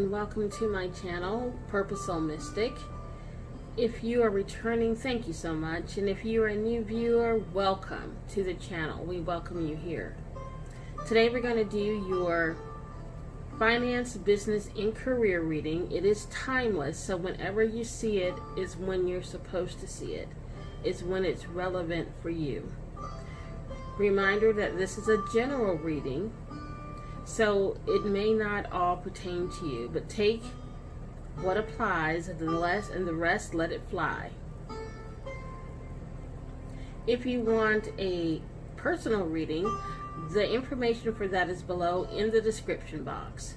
and welcome to my channel, PurposeSoul Mystic. If you are returning, thank you so much. And if you are a new viewer, welcome to the channel. We welcome you here. Today we're going to do your finance, business, and career reading. It is timeless, so whenever you see it is when you're supposed to see it. It's when it's relevant for you. Reminder that this is a general reading, so it may not all pertain to you, but take what applies and the rest let it fly. If you want a personal reading, the information for that is below in the description box.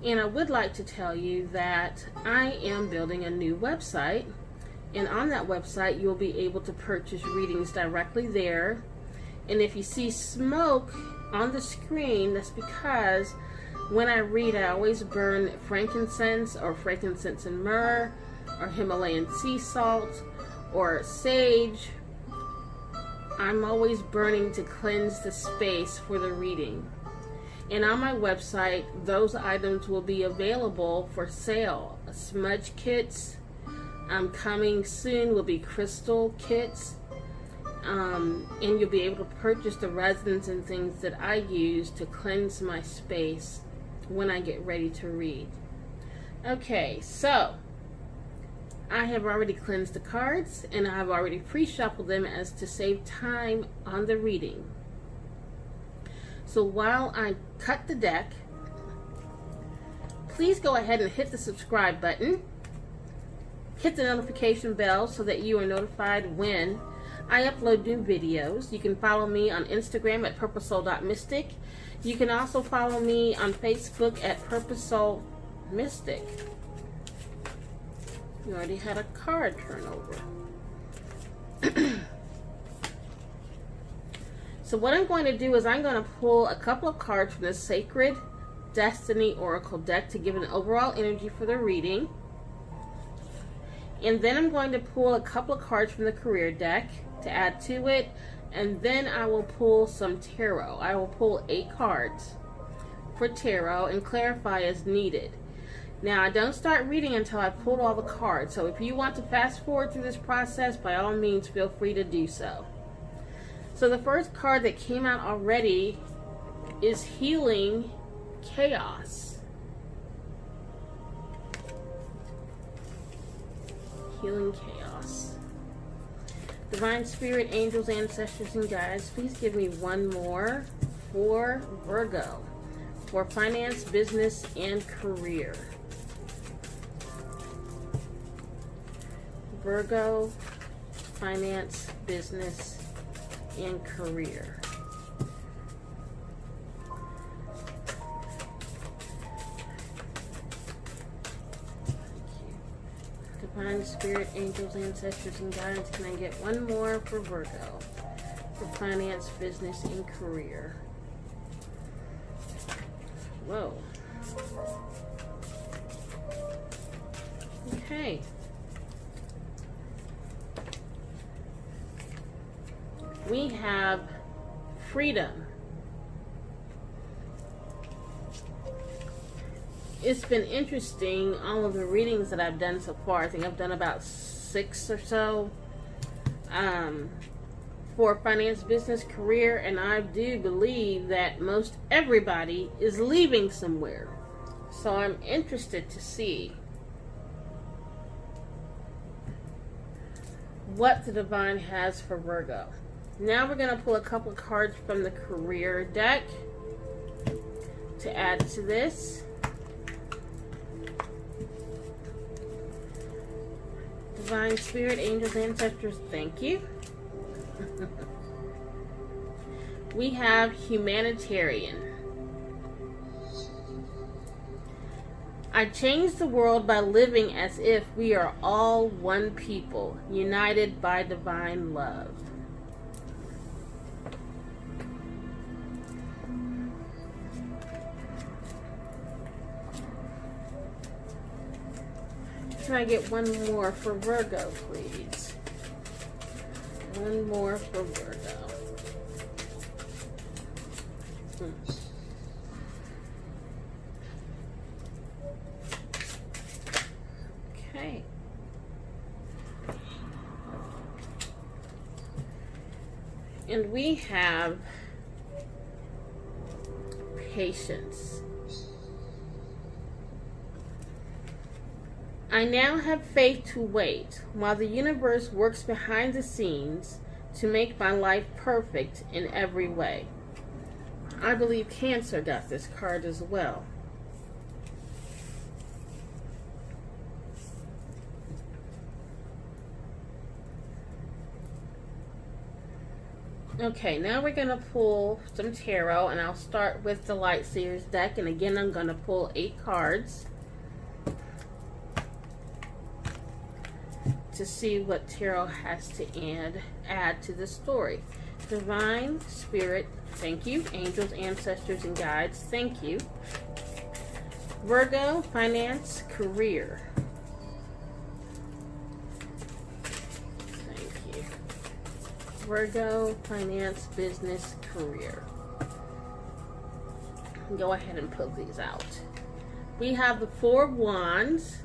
And I would like to tell you that I am building a new website, and on that website you'll be able to purchase readings directly there. And if you see smoke on the screen, that's because when I read, I always burn frankincense or frankincense and myrrh or Himalayan sea salt or sage. I'm always burning to cleanse the space for the reading. And on my website, those items will be available for sale. Smudge kits, coming soon will be crystal kits. And you'll be able to purchase the resins and things that I use to cleanse my space when I get ready to read. Okay, so I have already cleansed the cards and I've already pre-shuffled them as to save time on the reading. So while I cut the deck, please go ahead and hit the subscribe button. Hit the notification bell so that you are notified when I upload new videos. You can follow me on Instagram at PurposeSoul.mystic. You can also follow me on Facebook at PurposeSoul Mystic. You already had a card turn over. So what I'm going to do is I'm going to pull a couple of cards from the Sacred Destiny Oracle deck to give an overall energy for the reading. And then I'm going to pull a couple of cards from the career deck to add to it, and then I will pull some tarot. I will pull 8 cards for tarot and clarify as needed. Now, I don't start reading until I've pulled all the cards, so if you want to fast forward through this process, by all means feel free to do so. So the first card that came out already is Healing Chaos. Healing Chaos. Divine Spirit, Angels, Ancestors, and Guides, please give me one more for Virgo, for finance, business, and career. Virgo, finance, business, and career. Divine Spirit, Angels, Ancestors, and Guides, can I get one more for Virgo, for finance, business, and career? Whoa. Okay. We have freedom. It's been interesting, all of the readings that I've done so far. I think I've done about 6 or so for finance, business, career, and I do believe that most everybody is leaving somewhere. So I'm interested to see what the divine has for Virgo. Now we're going to pull a couple cards from the career deck to add to this. Divine Spirit, Angels, Ancestors, thank you. We have Humanitarian. I change the world by living as if we are all one people, united by divine love. Can I get one more for Virgo, please? One more for Virgo. And we have patience. I now have faith to wait while the universe works behind the scenes to make my life perfect in every way. I believe Cancer got this card as well. Okay, now we're going to pull some tarot, and I'll start with the Light Seers deck. And again, I'm going to pull 8 cards to see what tarot has to add to the story. Divine Spirit, thank you. Angels, ancestors, and guides, thank you. Virgo, finance, career. Thank you. Virgo, finance, business, career. Go ahead and pull these out. We have the 4 of Wands.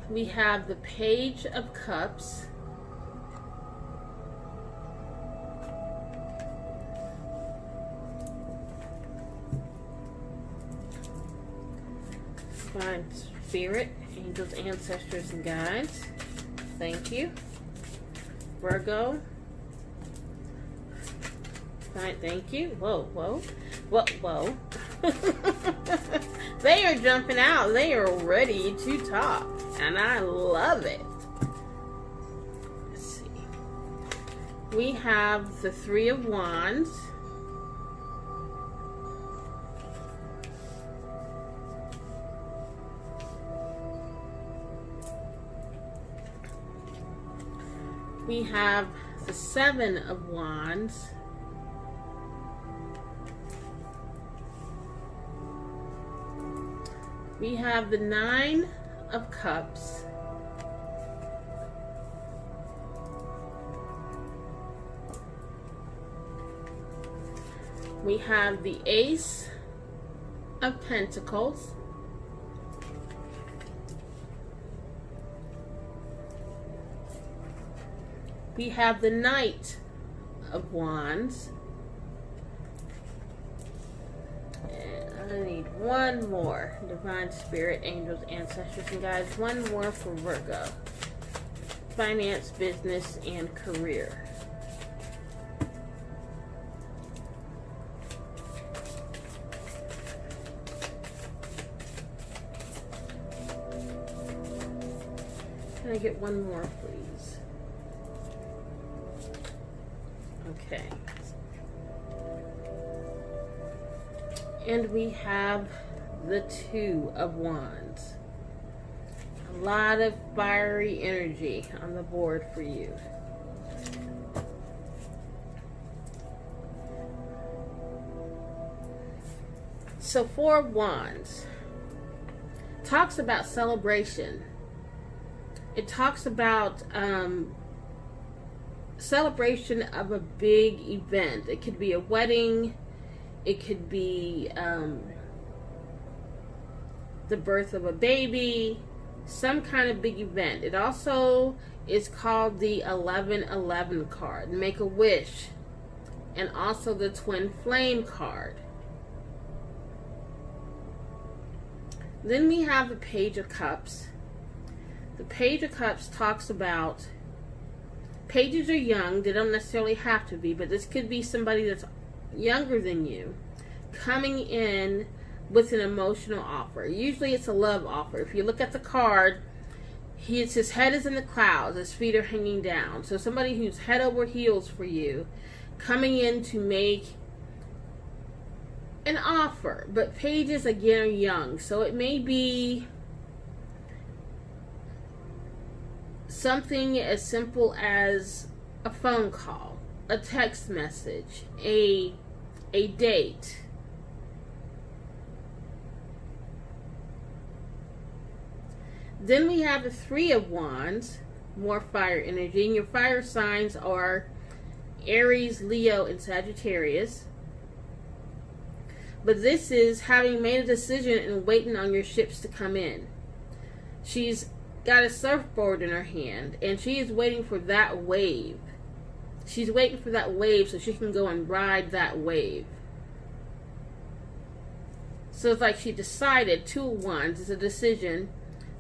We have the Page of Cups. Divine Spirit, angels, ancestors, and guides, thank you. Virgo. Fine, thank you. Whoa, whoa. Whoa, whoa. They are jumping out. They are ready to talk. And I love it. Let's see. We have the 3 of Wands. We have the 7 of Wands. We have the 9 of Cups. We have the Ace of Pentacles. We have the Knight of Wands. I need one more. Divine Spirit, angels, ancestors, and guides. One more for Virgo. Finance, business, and career. Can I get one more, please? Okay. And we have the 2 of Wands. A lot of fiery energy on the board for you. So 4 of Wands talks about celebration. It talks about celebration of a big event. It could be a wedding. It could be the birth of a baby, some kind of big event. It also is called the 1111 card, Make a Wish, and also the Twin Flame card. Then we have the Page of Cups. The Page of Cups talks about, pages are young, they don't necessarily have to be, but this could be somebody that's younger than you coming in with an emotional offer. Usually it's a love offer. If you look at the card, his head is in the clouds, his feet are hanging down. So somebody who's head over heels for you, coming in to make an offer. But pages again are young, so it may be something as simple as a phone call, a text message, a date. Then we have the 3 of Wands, more fire energy, and your fire signs are Aries, Leo, and Sagittarius. But this is having made a decision and waiting on your ships to come in. She's got a surfboard in her hand, and she is waiting for that wave. She's waiting for that wave so she can go and ride that wave. So it's like she decided. 2 of Wands is a decision.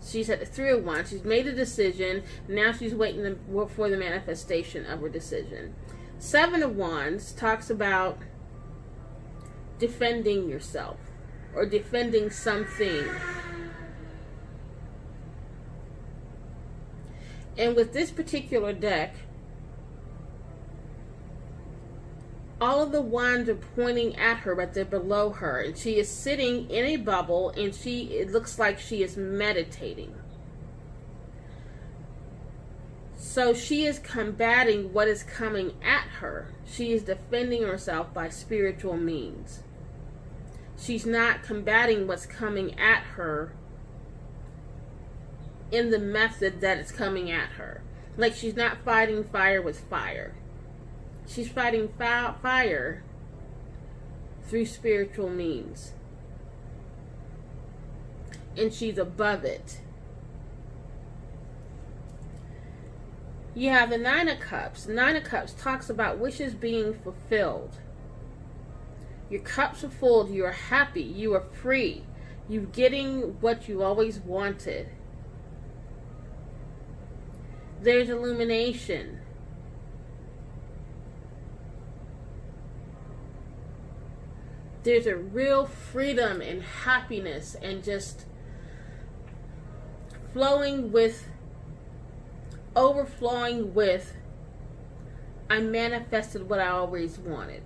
She's at the 3 of Wands. She's made a decision. Now she's waiting for the manifestation of her decision. 7 of Wands talks about defending yourself or defending something. And with this particular deck, all of the wands are pointing at her, but they're below her. And she is sitting in a bubble, and it looks like she is meditating. So she is combating what is coming at her. She is defending herself by spiritual means. She's not combating what's coming at her in the method that it's coming at her. Like, she's not fighting fire with fire. She's fighting fire through spiritual means. And she's above it. You have the 9 of Cups. 9 of Cups talks about wishes being fulfilled. Your cups are full. You are happy. You are free. You're getting what you always wanted. There's illumination. There's a real freedom and happiness and just overflowing with, I manifested what I always wanted.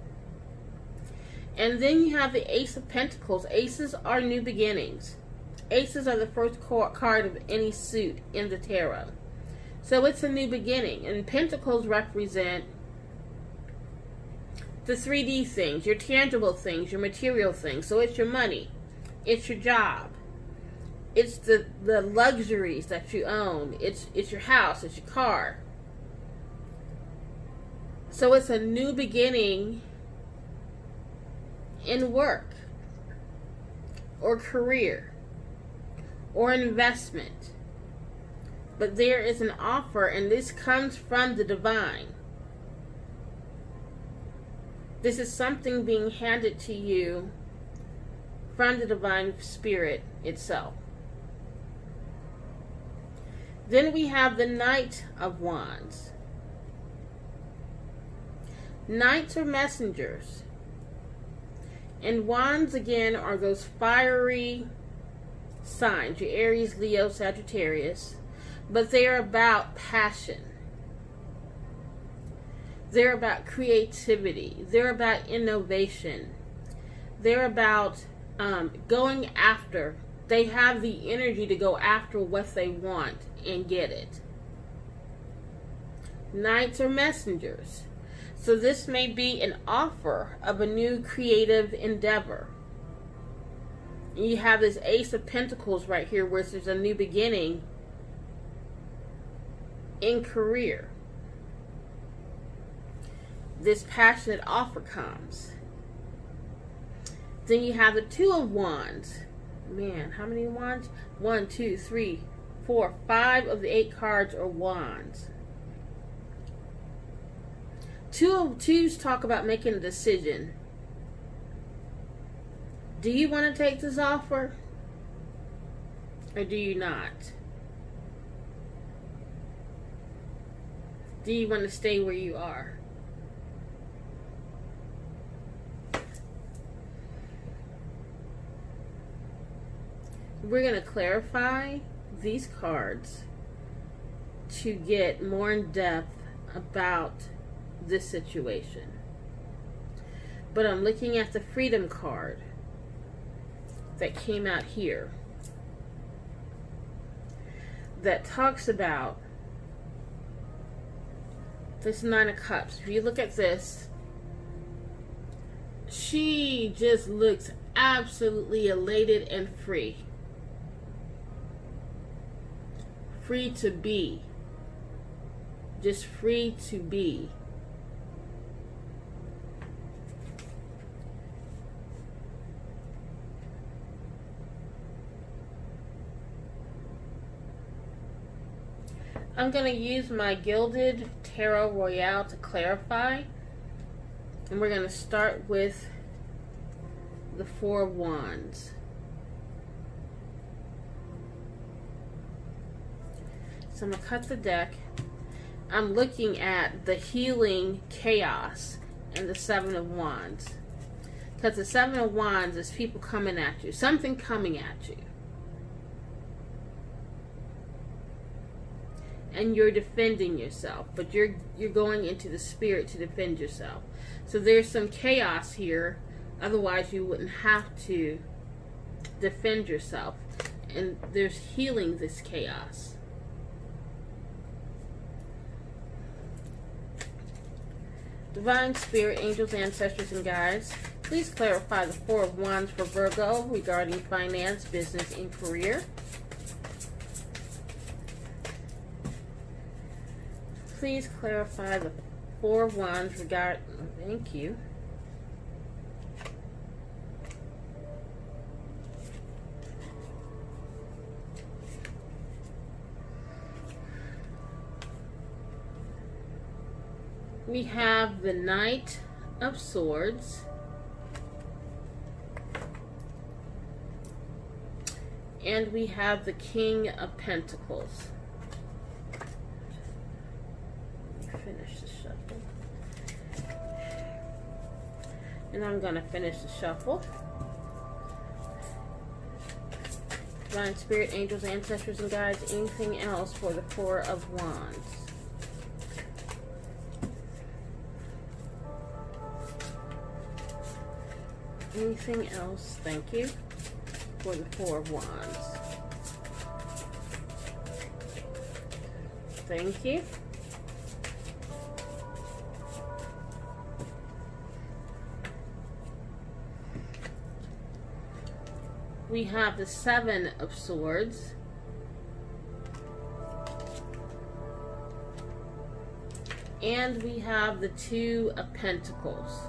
And then you have the Ace of Pentacles. Aces are new beginnings. Aces are the first card of any suit in the tarot. So it's a new beginning. And Pentacles represent the 3D things, your tangible things, your material things. So it's your money, it's your job, it's the luxuries that you own, it's your house, it's your car. So it's a new beginning in work or career or investment. But there is an offer, and this comes from the divine. This is something being handed to you from the divine spirit itself. Then we have the Knight of Wands. Knights are messengers. And wands, again, are those fiery signs. Your Aries, Leo, Sagittarius. But they are about passion. They're about creativity. They're about innovation. They're about going after. They have the energy to go after what they want and get it. Knights are messengers. So this may be an offer of a new creative endeavor. And you have this Ace of Pentacles right here, where there's a new beginning in career. This passionate offer comes. Then you have the 2 of Wands. Man, how many wands? 1, 2, 3, 4, 5 of the 8 cards are wands. 2 of Twos talk about making a decision. Do you want to take this offer? Or do you not? Do you want to stay where you are? We're going to clarify these cards to get more in depth about this situation. But I'm looking at the Freedom card that came out here that talks about this 9 of Cups. If you look at this, she just looks absolutely elated and free. Free to be. Just free to be. I'm going to use my Gilded Tarot Royale to clarify. And we're going to start with the Four of Wands. So I'm going to cut the deck. I'm looking at the healing chaos and the Seven of Wands. Because the Seven of Wands is people coming at you. Something coming at you. And you're defending yourself. But you're going into the spirit to defend yourself. So there's some chaos here. Otherwise you wouldn't have to defend yourself. And there's healing this chaos. Divine Spirit, angels, ancestors, and guides, please clarify the Four of Wands for Virgo regarding finance, business, and career. Please clarify the Four of Wands regarding... Thank you. We have the Knight of Swords. And we have the King of Pentacles. Let me finish the shuffle. And I'm going to finish the shuffle. Divine Spirit, angels, ancestors, and guides, anything else for the Four of Wands? Anything else? Thank you. For the Four of Wands. Thank you. We have the Seven of Swords. And we have the Two of Pentacles.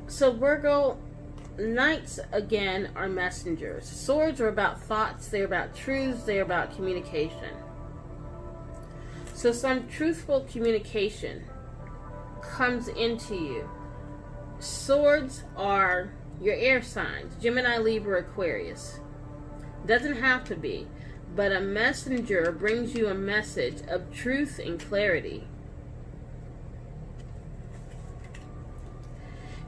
So Virgo, Knights again are messengers. Swords are about thoughts, they're about truths, they're about communication. So some truthful communication comes into you. Swords are your air signs, Gemini, Libra, Aquarius. Doesn't have to be, but a messenger brings you a message of truth and clarity.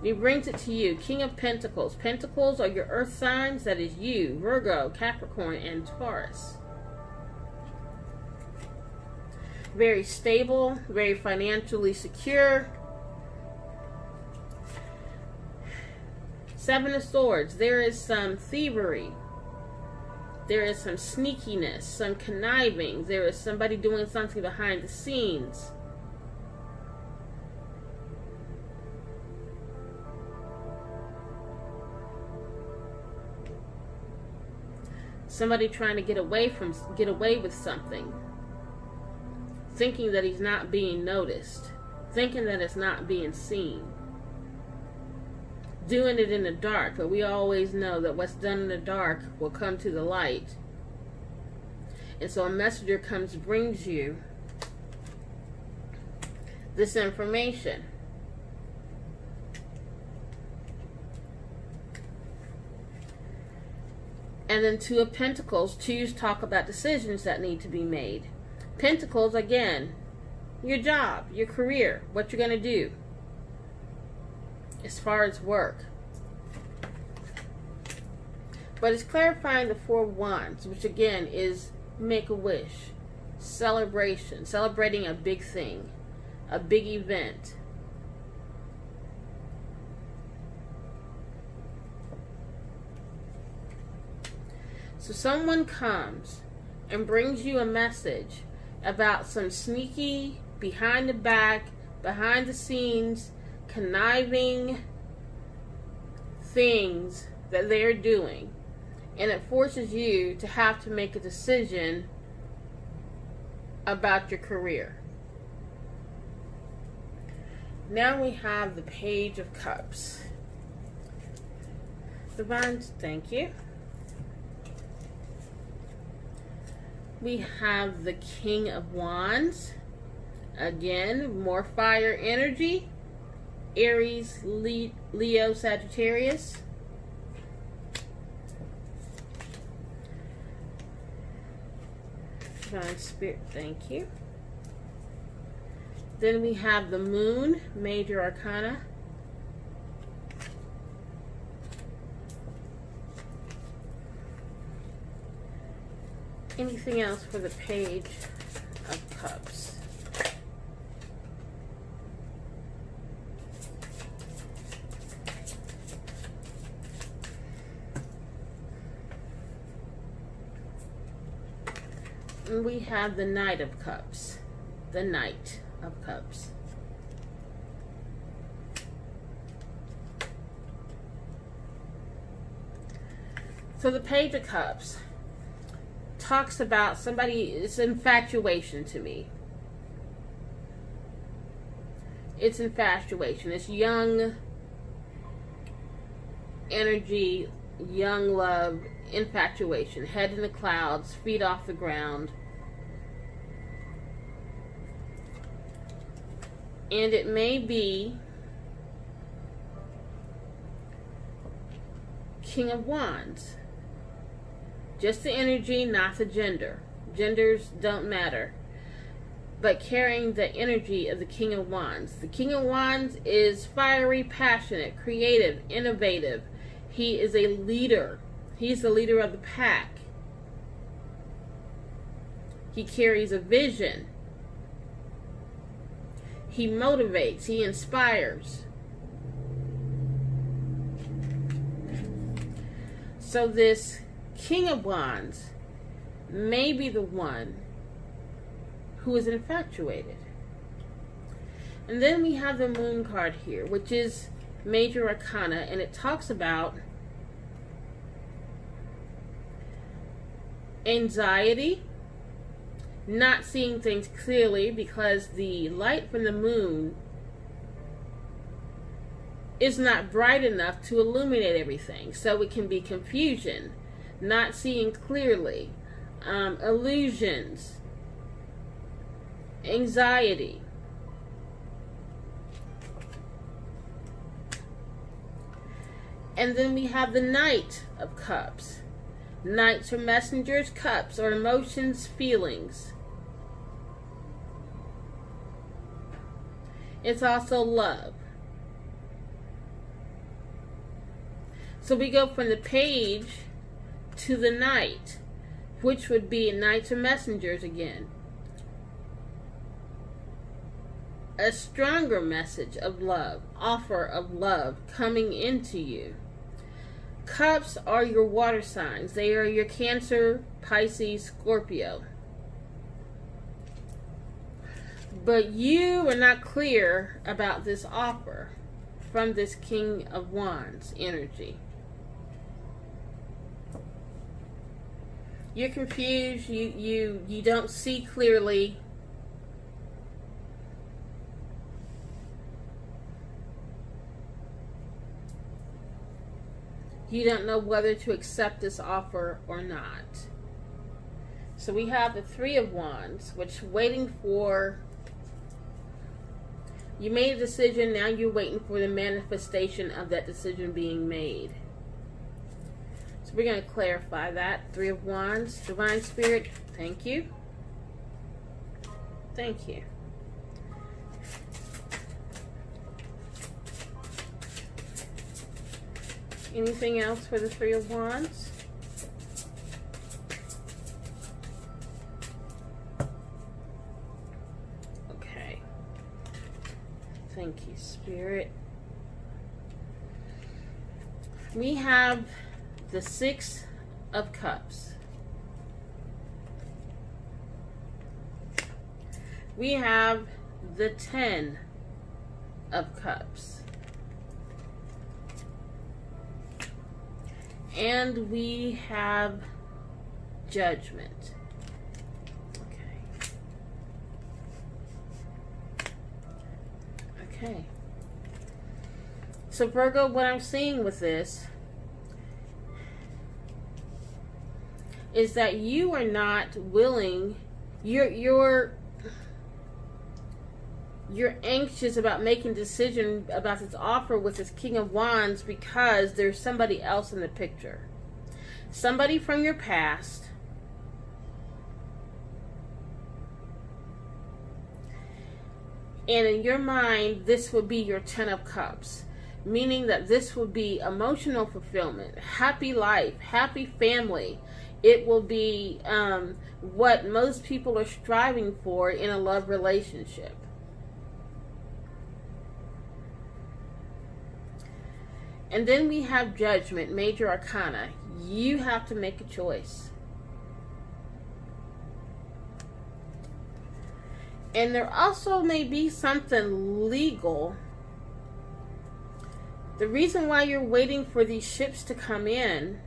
He brings it to you. King of Pentacles. Pentacles are your earth signs. That is you, Virgo, Capricorn, and Taurus. Very stable, very financially secure. Seven of Swords. There is some thievery. There is some sneakiness, some conniving. There is somebody doing something behind the scenes. Somebody trying to get away with something, thinking that he's not being noticed, thinking that it's not being seen, doing it in the dark. But we always know that what's done in the dark will come to the light. And so a messenger comes, brings you this information. And then Two of Pentacles. Twos talk about decisions that need to be made. Pentacles, again, your job, your career, what you're going to do as far as work. But it's clarifying the Four of Wands, which again is make-a-wish, celebration, celebrating a big thing, a big event. So someone comes and brings you a message about some sneaky behind the back, behind the scenes, conniving things that they're doing. And it forces you to have to make a decision about your career. Now we have the Page of Cups. Divine, thank you. We have the King of Wands. Again, more fire energy. Aries, Leo, Sagittarius. Divine Spirit, thank you. Then we have the Moon, Major Arcana. Anything else for the Page of Cups? And we have the Knight of Cups. The Knight of Cups. So the Page of Cups talks about somebody, it's infatuation to me. It's infatuation. It's young energy, young love, infatuation. Head in the clouds, feet off the ground. And it may be King of Wands. Just the energy, not the gender. Genders don't matter. But carrying the energy of the King of Wands. The King of Wands is fiery, passionate, creative, innovative. He is a leader. He's the leader of the pack. He carries a vision. He motivates. He inspires. So this King of Wands may be the one who is infatuated. And then we have the Moon card here, which is Major Arcana, and it talks about anxiety, not seeing things clearly because the light from the moon is not bright enough to illuminate everything. So it can be confusion, not seeing clearly, illusions, anxiety. And then we have the Knight of Cups. Knights are messengers, cups are emotions, feelings. It's also love. So we go from the Page to the Knight, which would be Knights are messengers again. A stronger message of love, offer of love coming into you. Cups are your water signs. They are your Cancer, Pisces, Scorpio. But you are not clear about this offer from this King of Wands energy. You're confused. You don't see clearly. You don't know whether to accept this offer or not. So we have the Three of Wands, which waiting for, you made a decision, now you're waiting for the manifestation of that decision being made. So we're going to clarify that. Three of Wands, Divine Spirit, thank you. Thank you. Anything else for the Three of Wands? Okay. Thank you, Spirit. We have the Six of Cups. We have the Ten of Cups. And we have Judgment. Okay. So Virgo, what I'm seeing with this is that you are not willing, you're anxious about making a decision about this offer with this King of Wands because there's somebody else in the picture. Somebody from your past. And in your mind, this would be your Ten of Cups. Meaning that this will be emotional fulfillment, happy life, happy family. It will be what most people are striving for in a love relationship. And then we have Judgment, Major Arcana. You have to make a choice. And there also may be something legal. The reason why you're waiting for these ships to come in,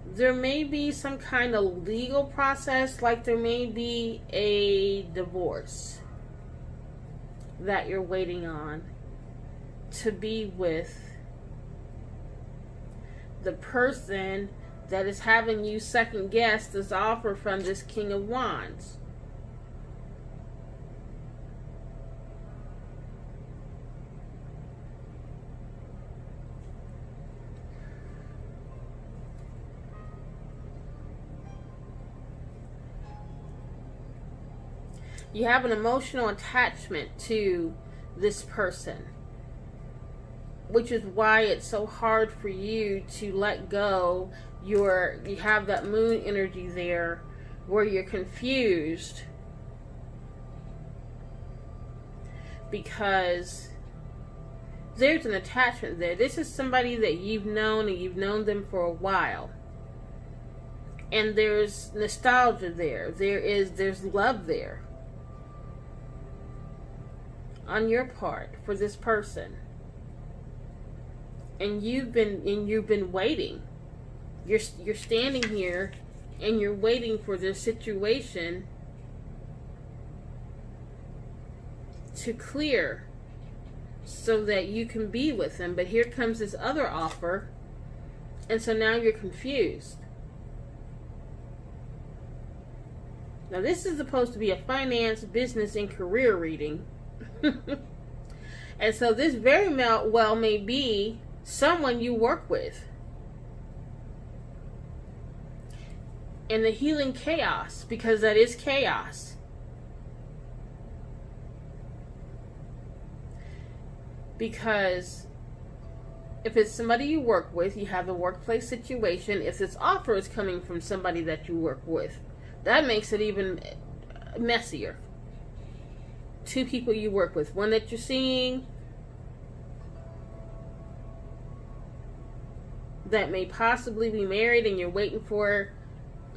there may be some kind of legal process, like there may be a divorce that you're waiting on to be with the person that is having you second guess this offer from this King of Wands. You have an emotional attachment to this person, which is why it's so hard for you to let go. You have that moon energy there where you're confused because there's an attachment there. This is somebody that you've known, and you've known them for a while. And there's nostalgia there. There's love there on your part for this person. And you've been waiting. You're standing here and you're waiting for this situation to clear so that you can be with them. But here comes this other offer, and so now you're confused. Now this is supposed to be a finance, business, and career reading. And so this very well may be someone you work with. And the healing chaos, because that is chaos. Because if it's somebody you work with, you have a workplace situation. If this offer is coming from somebody that you work with, that makes it even messier. Two people you work with. One that you're seeing that may possibly be married and you're waiting for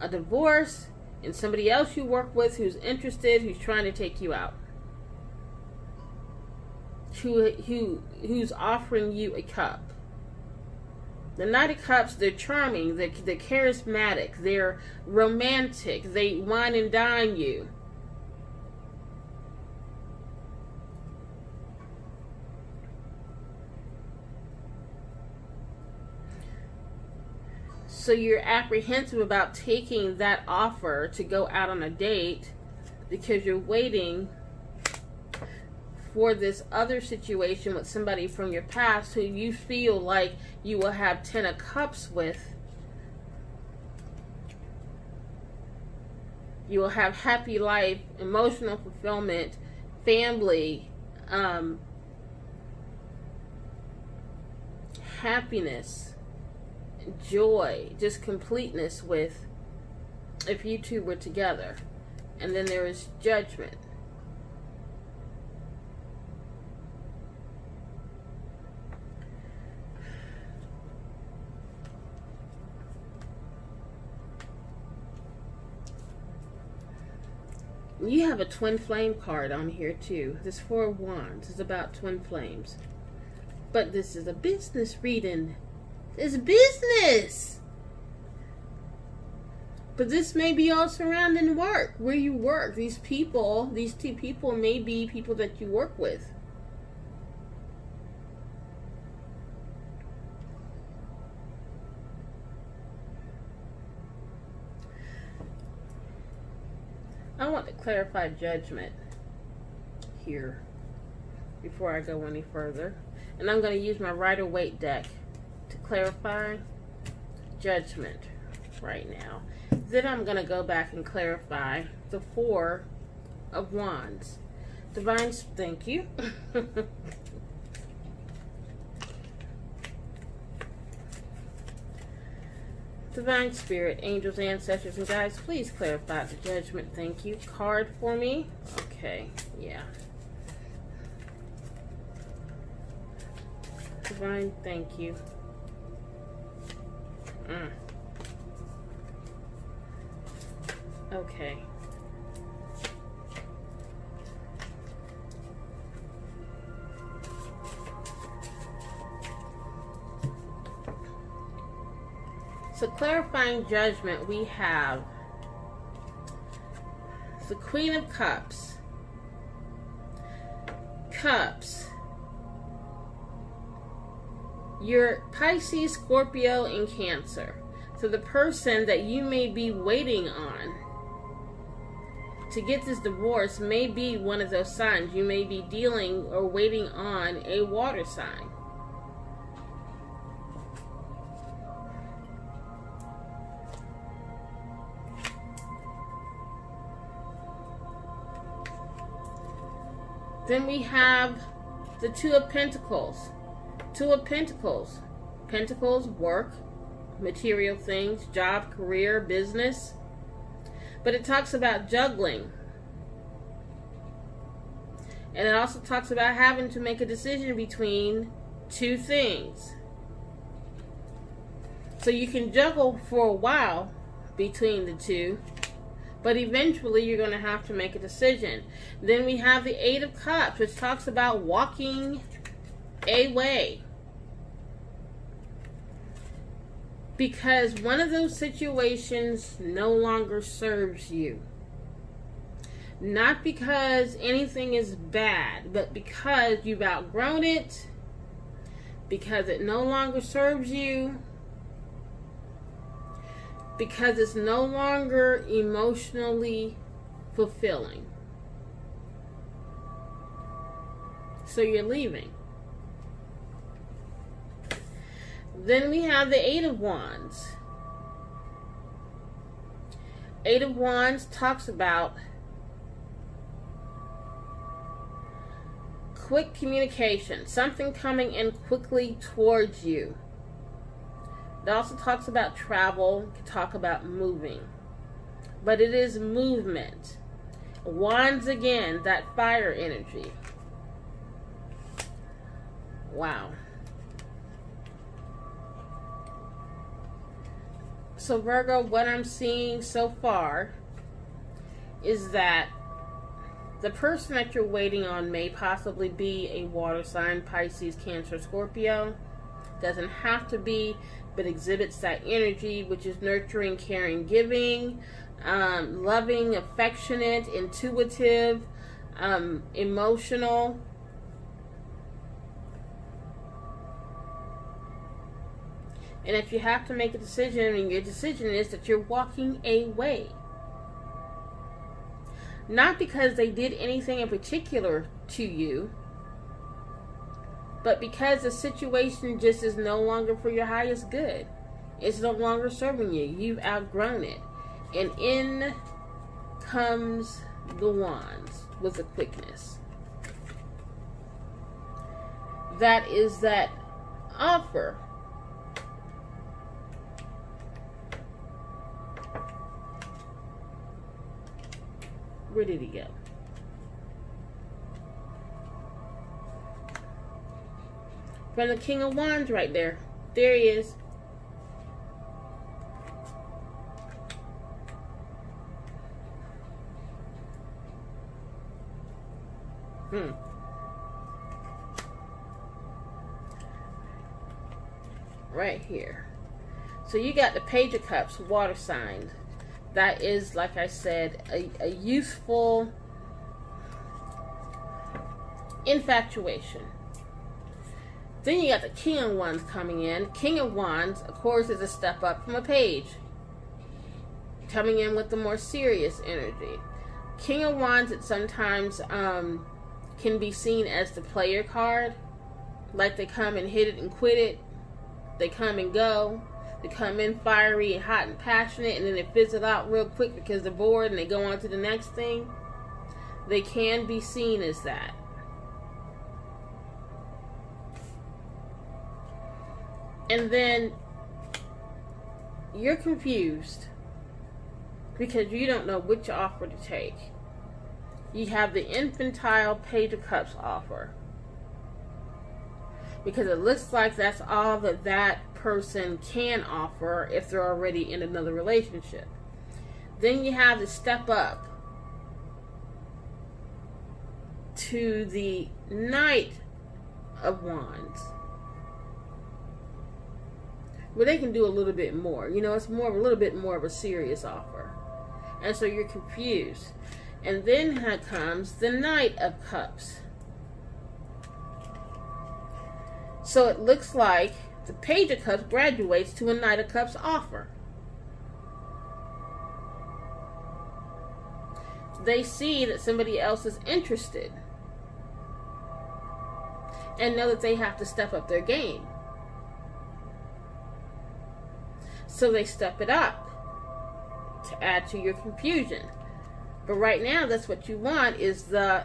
a divorce, and somebody else you work with who's interested, who's trying to take you out. Who's offering you a cup. The Knight of Cups, they're charming, they're charismatic, they're romantic, they wine and dine you. So you're apprehensive about taking that offer to go out on a date because you're waiting for this other situation with somebody from your past who you feel like you will have 10 of Cups with. You will have happy life, emotional fulfillment, family, happiness, joy, just completeness with, if you two were together. And then there is Judgment. You have a twin flame card on here too. This Four of Wands is about twin flames. But this is a business reading. It's business. But this may be all surrounding work, where you work. These people, these two people may be people that you work with. I want to clarify judgment here before I go any further. And I'm going to use my Rider-Waite deck to clarify judgment right now. Then I'm going to go back and clarify the Four of Wands. Divine, thank you. Divine Spirit, angels, ancestors, and guides, please clarify the judgment. Thank you. Card for me. Okay, yeah. Divine, thank you. Okay. So clarifying judgment, we have the Queen of Cups. Cups. Your Pisces, Scorpio, and Cancer. So the person that you may be waiting on to get this divorce may be one of those signs. You may be dealing or waiting on a water sign. Then we have the Two of Pentacles. Two of Pentacles. Pentacles, work, material things, job, career, business. But it talks about juggling. And it also talks about having to make a decision between two things. So you can juggle for a while between the two, but eventually you're going to have to make a decision. Then we have the Eight of Cups, which talks about walking away. Because one of those situations no longer serves you. Not because anything is bad, but because you've outgrown it, because it no longer serves you, because it's no longer emotionally fulfilling. So you're leaving. Then we have the Eight of Wands. Eight of Wands talks about quick communication, something coming in quickly towards you. It also talks about travel, can talk about moving. But it is movement. Wands again, that fire energy. Wow. So Virgo, what I'm seeing so far is that the person that you're waiting on may possibly be a water sign, Pisces, Cancer, Scorpio. Doesn't have to be, but exhibits that energy, which is nurturing, caring, giving, loving, affectionate, intuitive, emotional. And if you have to make a decision, and your decision is that you're walking away. Not because they did anything in particular to you, but because the situation just is no longer for your highest good. It's no longer serving you. You've outgrown it. And in comes the Wands with a quickness. That is that offer. Where did he go? From the King of Wands right there. There he is. Right here. So you got the Page of Cups, water sign. That is, like I said, a youthful infatuation. Then you got the King of Wands coming in. King of Wands, of course, is a step up from a page, coming in with the more serious energy. King of Wands, it sometimes can be seen as the player card. Like they come and hit it and quit it. They come and go. They come in fiery and hot and passionate, and then they fizzle out real quick because they're bored and they go on to the next thing. They can be seen as that. And then you're confused because you don't know which offer to take. You have the infantile Page of Cups offer, because it looks like that's all that that person can offer if they're already in another relationship. Then you have the step up to the Knight of Wands, where they can do a little bit more. You know, it's more, a little bit more of a serious offer. And so you're confused. And then comes the Knight of Cups. So it looks like the Page of Cups graduates to a Knight of Cups offer. They see that somebody else is interested and know that they have to step up their game. So they step it up to add to your confusion. But right now, that's what you want, is the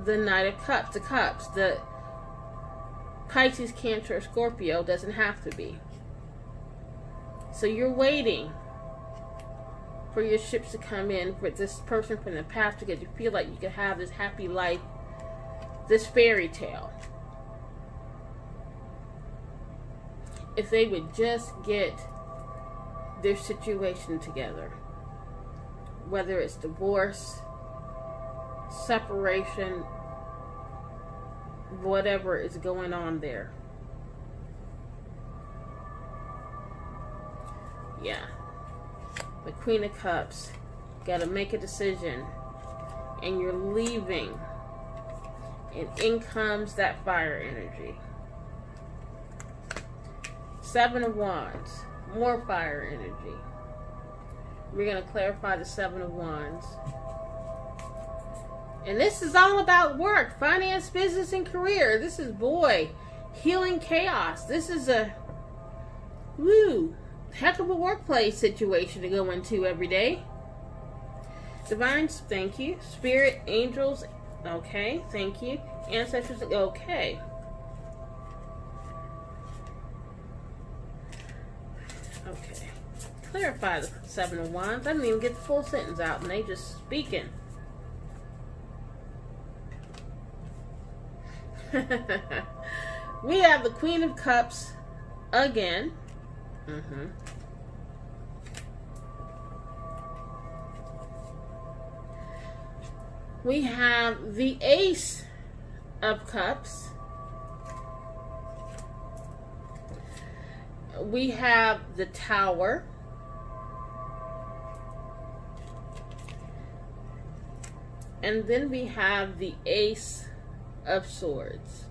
Knight of Cups, the Cups. The Pisces, Cancer, or Scorpio doesn't have to be. So you're waiting for your ships to come in with this person from the past, because you feel like you could have this happy life, this fairy tale. If they would just get their situation together, whether it's divorce, separation, whatever is going on there. Yeah. The Queen of Cups. Got to make a decision. And you're leaving. And in comes that fire energy. Seven of Wands. More fire energy. We're going to clarify the Seven of Wands. And this is all about work, finance, business, and career. This is, boy, healing chaos. This is a, heck of a workplace situation to go into every day. Divines, thank you. Spirit, angels, okay, thank you. Ancestors, okay. Okay. Clarify the Seven of Wands. I didn't even get the full sentence out, and they just speaking. We have the Queen of Cups again. We have the Ace of Cups. We have the Tower. And then we have the Ace of Swords.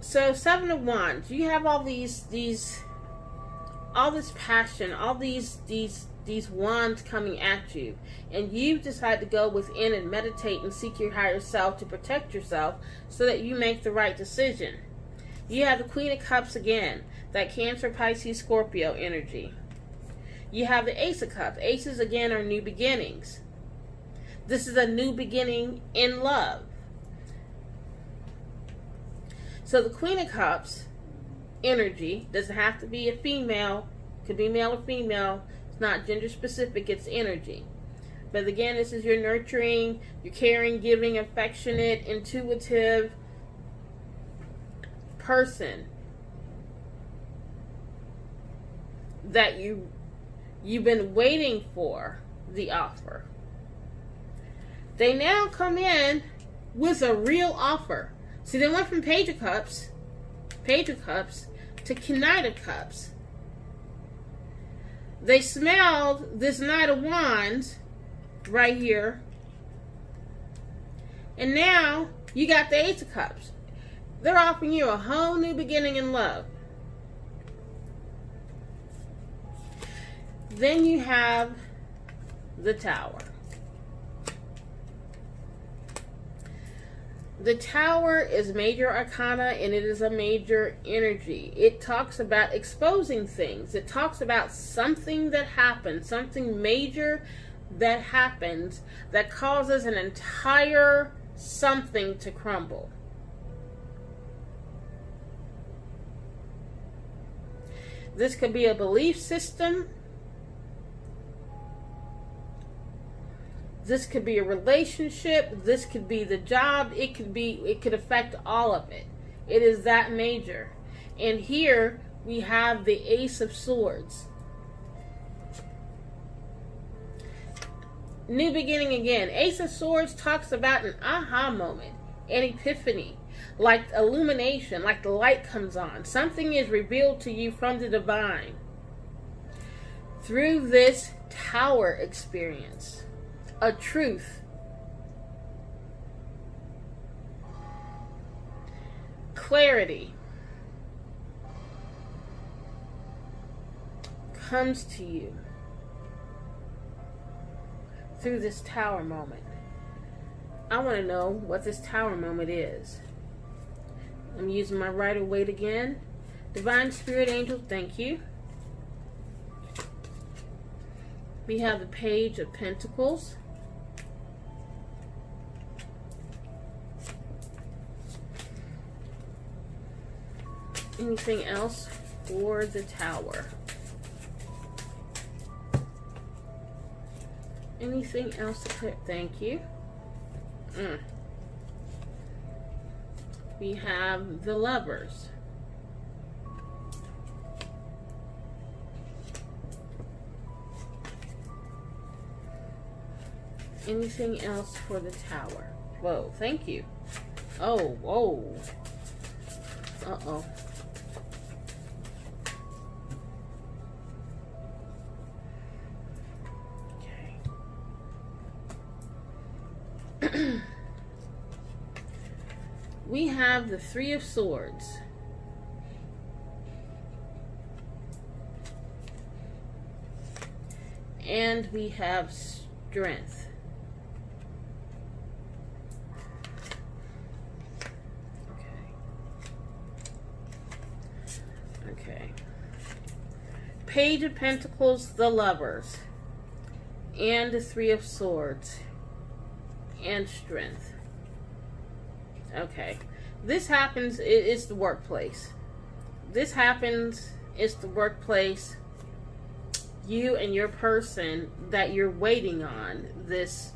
So Seven of Wands, you have all all this passion, all these wands coming at you, and you've decided to go within and meditate and seek your higher self to protect yourself so that you make the right decision. You have the Queen of Cups again, that Cancer, Pisces, Scorpio energy. You have the Ace of Cups. Aces again are new beginnings. This is a new beginning in love. So the Queen of Cups energy doesn't have to be a female. Could be male or female. It's not gender specific. It's energy. But again, this is your nurturing, your caring, giving, affectionate, intuitive person. that you've been waiting for the offer. They now come in with a real offer. See, they went from Page of Cups to Knight of Cups. They smelled this Knight of Wands right here. And now you got the Ace of Cups. They're offering you a whole new beginning in love. Then you have the Tower. The Tower is major arcana, and it is a major energy. It talks about exposing things. It talks about something that happens, something major that happens that causes an entire something to crumble. This could be a belief system. This could be a relationship. This could be the job. It could affect all of it. It is that major. And here we have the Ace of Swords. New beginning again. Ace of Swords talks about an aha moment, an epiphany, like illumination, like the light comes on. Something is revealed to you from the divine through this Tower experience. A truth. Clarity comes to you through this Tower moment. I want to know what this Tower moment is. I'm using my Rider-Waite again. Divine Spirit Angel, thank you. We have the Page of Pentacles. Anything else for the Tower? Anything else to clear? Thank you. We have the Lovers. Anything else for the Tower? Whoa, thank you. Oh, whoa. Uh-oh. Okay. We have the Three of Swords. And we have Strength. Okay. Page of Pentacles, the Lovers, and the Three of Swords, and Strength. Okay. This happens, it's the workplace. This happens, it's the workplace. You and your person that you're waiting on, this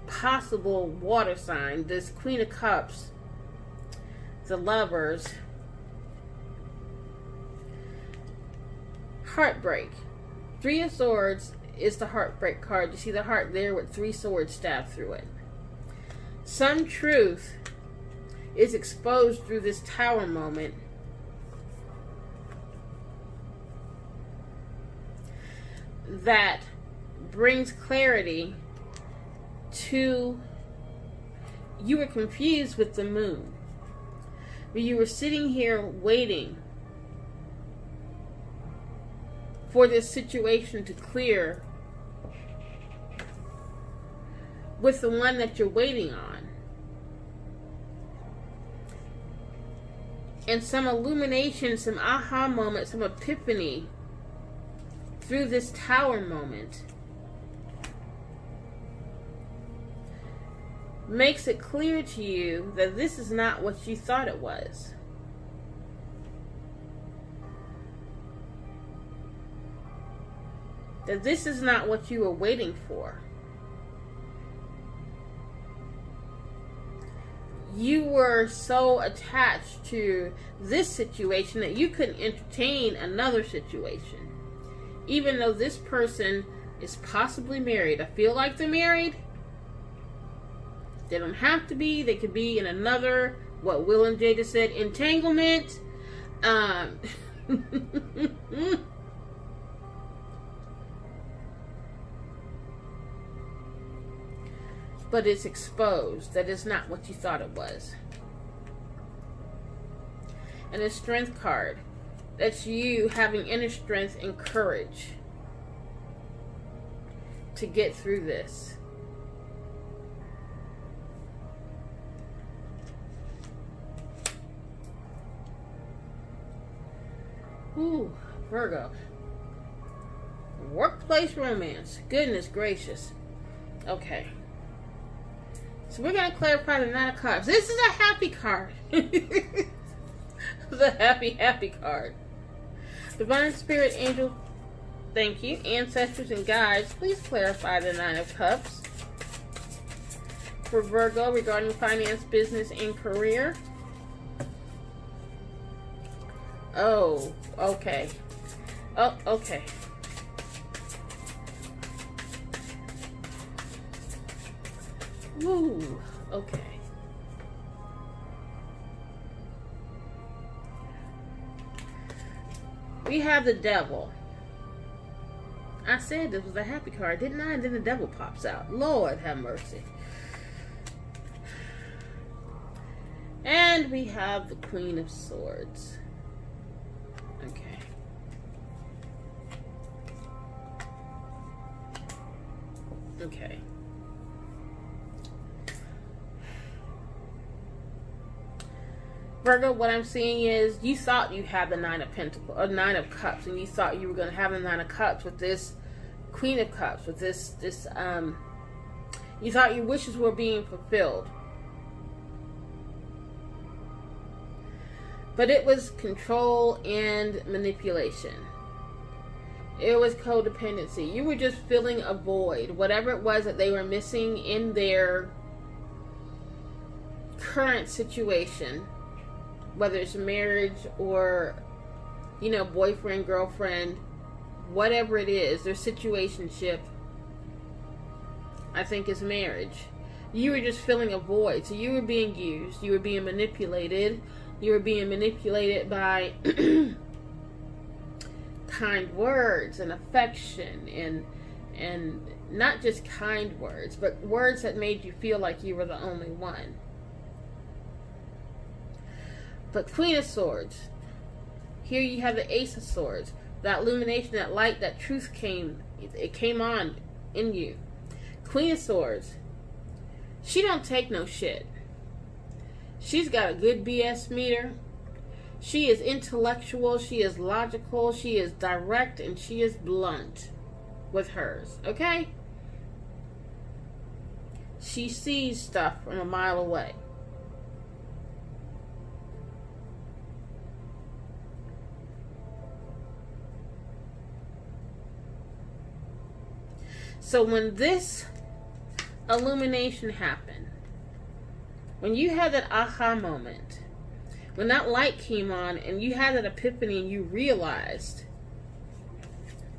possible water sign, this Queen of Cups, the Lovers, heartbreak. Three of Swords is the heartbreak card. You see the heart there with three swords stabbed through it. Some truth is exposed through this Tower moment that brings clarity to, you were confused with the moon, but you were sitting here waiting for this situation to clear with the one that you're waiting on. And some illumination, some aha moment, some epiphany through this Tower moment makes it clear to you that this is not what you thought it was. That this is not what you were waiting for. You were so attached to this situation that you couldn't entertain another situation. Even though this person is possibly married. I feel like they're married. They don't have to be. They could be in another, what Will and Jada said, entanglement. But it's exposed that it's not what you thought it was. And a strength card. That's you having inner strength and courage to get through this. Ooh, Virgo. Workplace romance. Goodness gracious. Okay. So we're going to clarify the Nine of Cups. This is a happy card. It's a happy card. Divine Spirit, Angel, thank you. Ancestors and guides, please clarify the Nine of Cups for Virgo regarding finance, business, and career. Oh, okay. Oh, okay. Woo, okay. We have the Devil. I said this was a happy card, didn't I? And then the Devil pops out. Lord have mercy. And we have the Queen of Swords. Okay. Okay. Virgo, what I'm seeing is you thought you had the Nine of Pentacles or Nine of Cups, and you thought you were going to have the Nine of Cups with this Queen of Cups, with this you thought your wishes were being fulfilled. But it was control and manipulation. It was codependency. You were just filling a void, whatever it was that they were missing in their current situation. Whether it's marriage or, you know, boyfriend, girlfriend, whatever it is, their situationship, I think is marriage. You were just filling a void. So you were being used. You were being manipulated. You were being manipulated by kind words and affection and not just kind words, but words that made you feel like you were the only one. But Queen of Swords, here you have the Ace of Swords. That illumination, that light, that truth came on in you. Queen of Swords, she don't take no shit. She's got a good BS meter. She is intellectual, she is logical, she is direct, and she is blunt with hers, okay? She sees stuff from a mile away. So when this illumination happened, when you had that aha moment, when that light came on and you had that epiphany and you realized,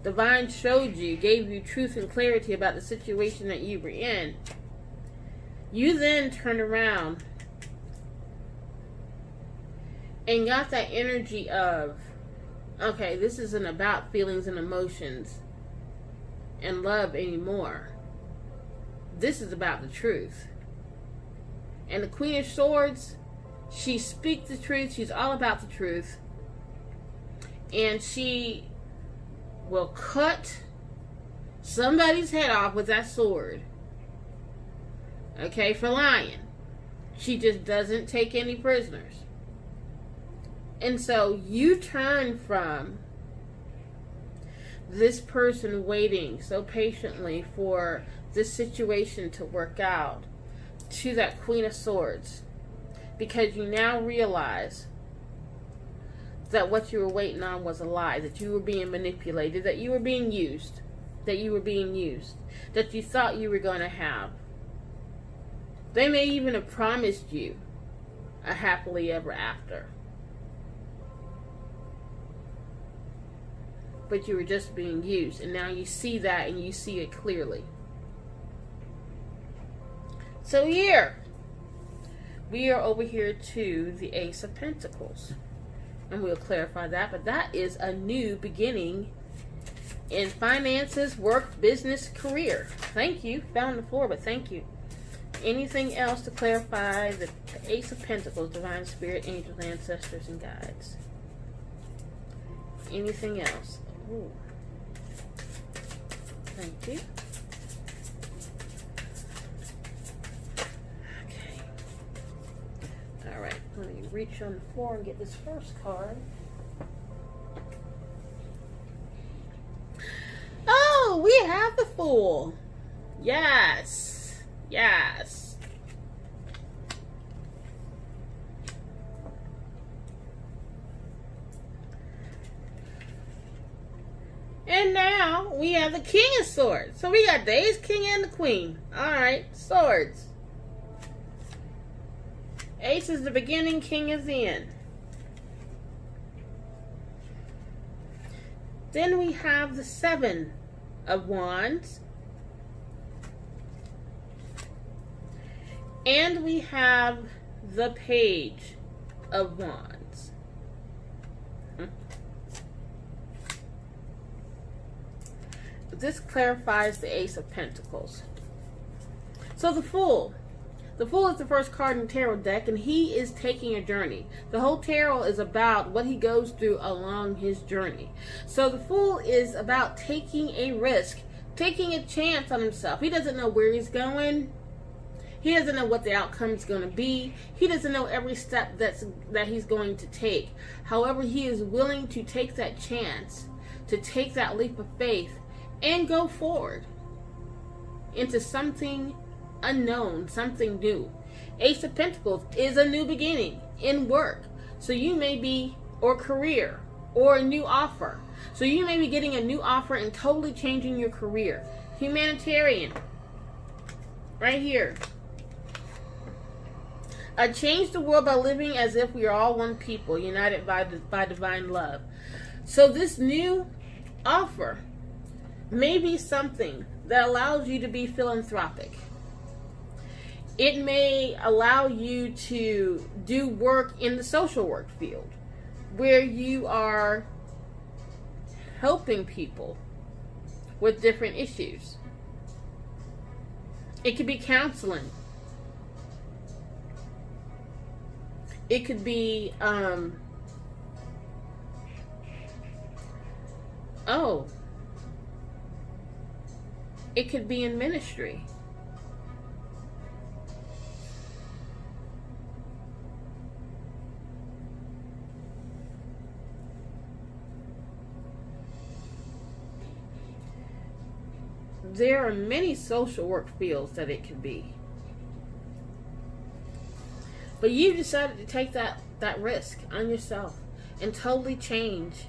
Divine showed you, gave you truth and clarity about the situation that you were in, you then turned around and got that energy of, okay, this isn't about feelings and emotions and love anymore. This is about the truth. And the Queen of Swords, she speaks the truth. She's all about the truth. And she will cut somebody's head off with that sword. Okay, for lying. She just doesn't take any prisoners. And so you turn from this person waiting so patiently for this situation to work out to that Queen of Swords, because you now realize that what you were waiting on was a lie, that you were being manipulated, that you were being used, that you thought you were going to have. They may even have promised you a happily ever after. but you were just being used. And now you see that, and you see it clearly. So here, we are over here to the Ace of Pentacles. And we'll clarify that, but that is a new beginning in finances, work, business, career. Thank you. Fell on the floor, but thank you. Anything else to clarify the Ace of Pentacles, Divine Spirit, Angels, Ancestors, and Guides? Anything else? Ooh. Thank you. Okay. All right. Let me reach on the floor and get this first card. Oh, we have the Fool. Yes. Yes. And now we have the King of Swords. So we got the Ace, King, and the Queen. Alright, swords. Ace is the beginning, King is the end. Then we have the Seven of Wands. And we have the Page of Wands. This clarifies the Ace of Pentacles. So the Fool. The Fool is the first card in the tarot deck, and he is taking a journey. The whole tarot is about what he goes through along his journey. So the Fool is about taking a risk, taking a chance on himself. He doesn't know where he's going. He doesn't know what the outcome is going to be. He doesn't know every step that he's going to take. However, he is willing to take that chance, to take that leap of faith, and go forward into something unknown, something new. Ace of Pentacles is a new beginning in work. So you may be, or career, or a new offer. So you may be getting a new offer and totally changing your career. Humanitarian. Right here. Change the world by living as if we are all one people, united by divine love. So this new offer may be something that allows you to be philanthropic. It may allow you to do work in the social work field, where you are helping people with different issues. It could be counseling. It could be, it could be in ministry. There are many social work fields that it could be. But you decided to take that risk on yourself and totally change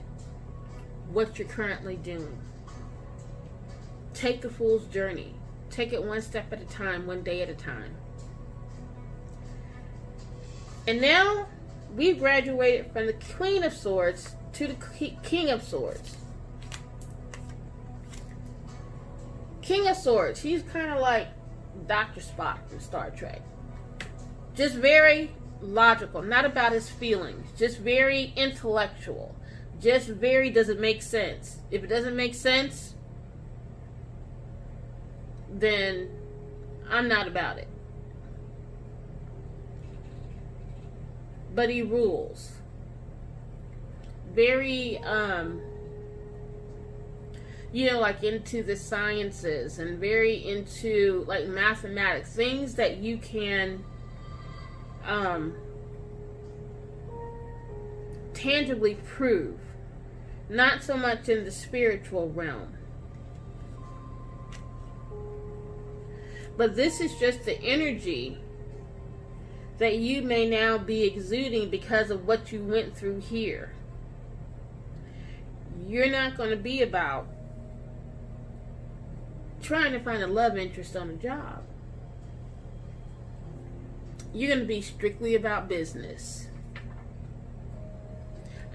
what you're currently doing. Take the Fool's journey. Take it one step at a time, one day at a time. And now we've graduated from the Queen of Swords to the King of Swords. King of Swords, he's kind of like Dr. Spock from Star Trek. Just very logical, not about his feelings. Just very intellectual. Just very, does it make sense? If it doesn't make sense, then I'm not about it. But he rules. Very, like into the sciences and very into like mathematics. Things that you can tangibly prove. Not so much in the spiritual realm. But this is just the energy that you may now be exuding because of what you went through here. You're not going to be about trying to find a love interest on a job. You're going to be strictly about business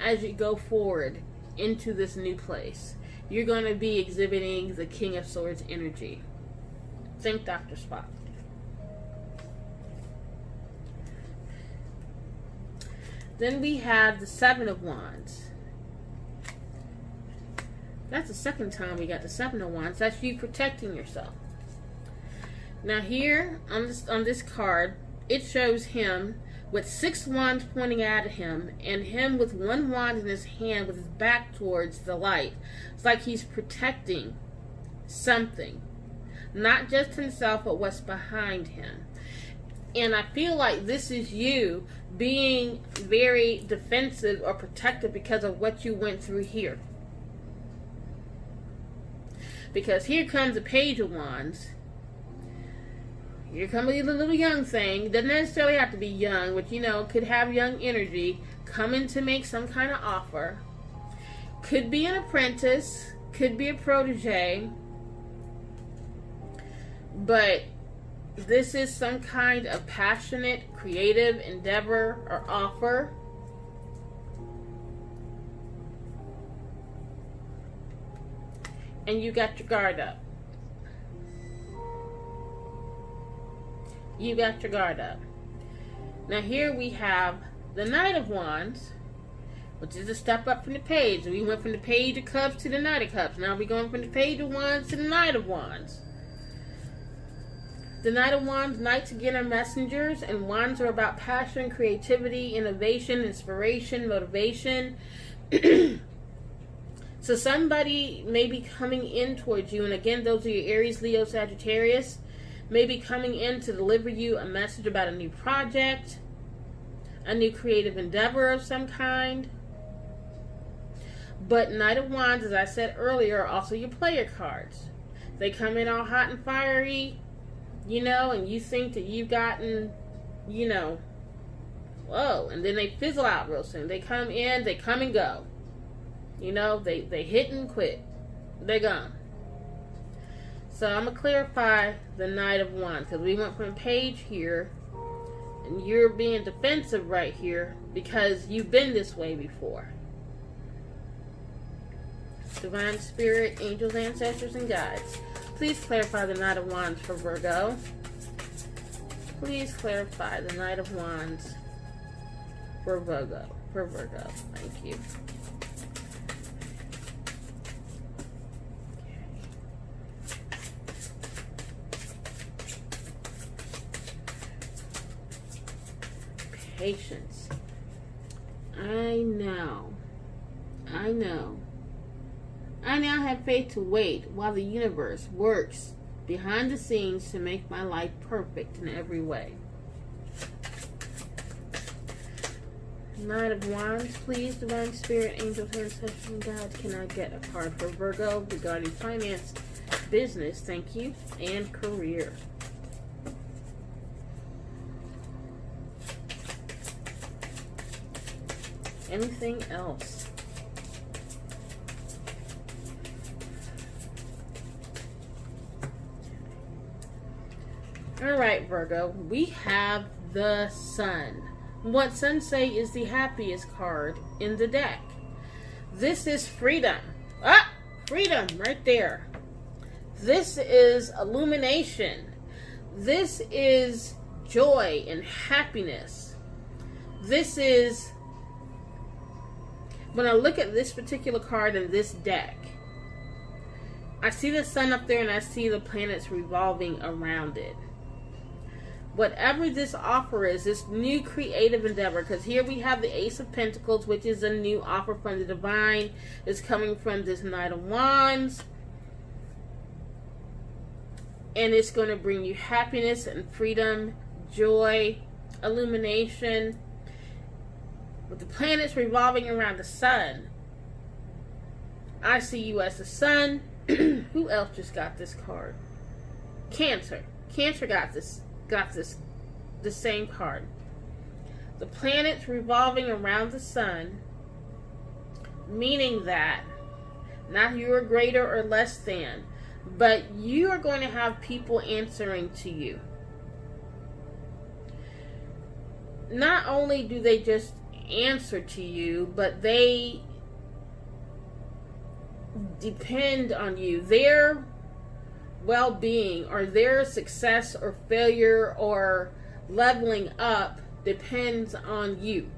as you go forward into this new place. You're going to be exhibiting the King of Swords energy. Think Dr. Spock. Then we have the Seven of Wands. That's the second time we got the Seven of Wands. That's you protecting yourself. Now here on this card, it shows him with 6 wands pointing at him, and him with 1 wand in his hand with his back towards the light. It's like he's protecting something. Not just himself, but what's behind him. And I feel like this is you being very defensive or protective because of what you went through here. Because here comes the Page of Wands. Here comes a little young thing. Doesn't necessarily have to be young, but could have young energy coming to make some kind of offer. Could be an apprentice, could be a protege. But this is some kind of passionate, creative endeavor or offer. And you got your guard up. You got your guard up. Now here we have the Knight of Wands, which is a step up from the Page. We went from the Page of Cups to the Knight of Cups. Now we're going from the Page of Wands to the Knight of Wands. The Knight of Wands, knights again are messengers, and wands are about passion, creativity, innovation, inspiration, motivation. So somebody may be coming in towards you, and again, those are your Aries, Leo, Sagittarius, may be coming in to deliver you a message about a new project, a new creative endeavor of some kind. But Knight of Wands, as I said earlier, are also your player cards. They come in all hot and fiery, and you think that you've gotten, whoa, and then they fizzle out real soon. They come in, they come and go. They hit and quit. They're gone. So I'm going to clarify the Knight of Wands, because we went from Page here, and you're being defensive right here because you've been this way before. Divine Spirit, angels, ancestors, and guides, please clarify the Knight of Wands for Virgo. Please clarify the Knight of Wands for Virgo. Thank you. Patience. I know. I now have faith to wait while the universe works behind the scenes to make my life perfect in every way. Knight of Wands, please, Divine Spirit, angels, ancestors, and guides, can I get a card for Virgo regarding finance, business, thank you, and career? Anything else? Alright, Virgo, we have the Sun. What some say is the happiest card in the deck. This is freedom. Freedom right there. This is illumination. This is joy and happiness. This is, when I look at this particular card in this deck, I see the sun up there and I see the planets revolving around it. Whatever this offer is, this new creative endeavor, because here we have the Ace of Pentacles, which is a new offer from the divine, is coming from this Knight of Wands. And it's going to bring you happiness and freedom, joy, illumination. With the planets revolving around the sun, I see you as the sun. Who else just got this card? Cancer. Cancer got the same card. The planets revolving around the sun, meaning that not you are greater or less than, but you are going to have people answering to you. Not only do they just answer to you, but they depend on you. Their well-being or their success or failure or leveling up depends on you.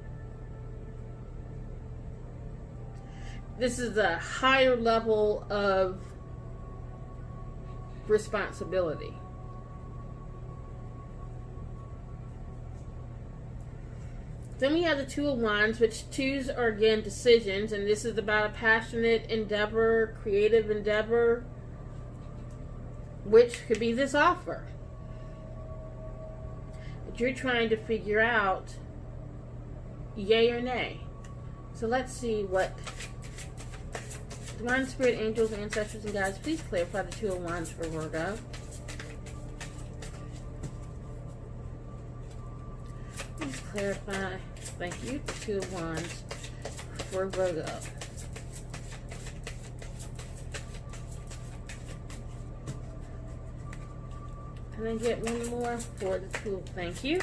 This is a higher level of responsibility. Then we have the Two of Wands, which twos are again decisions, and this is about a passionate endeavor, creative endeavor, which could be this offer. But you're trying to figure out yay or nay. So let's see what Divine Spirit, angels, ancestors, and guides, please clarify the Two of Wands for Virgo. Please clarify, thank you, the Two of Wands for Virgo. Can I get one more for the Two of, thank you.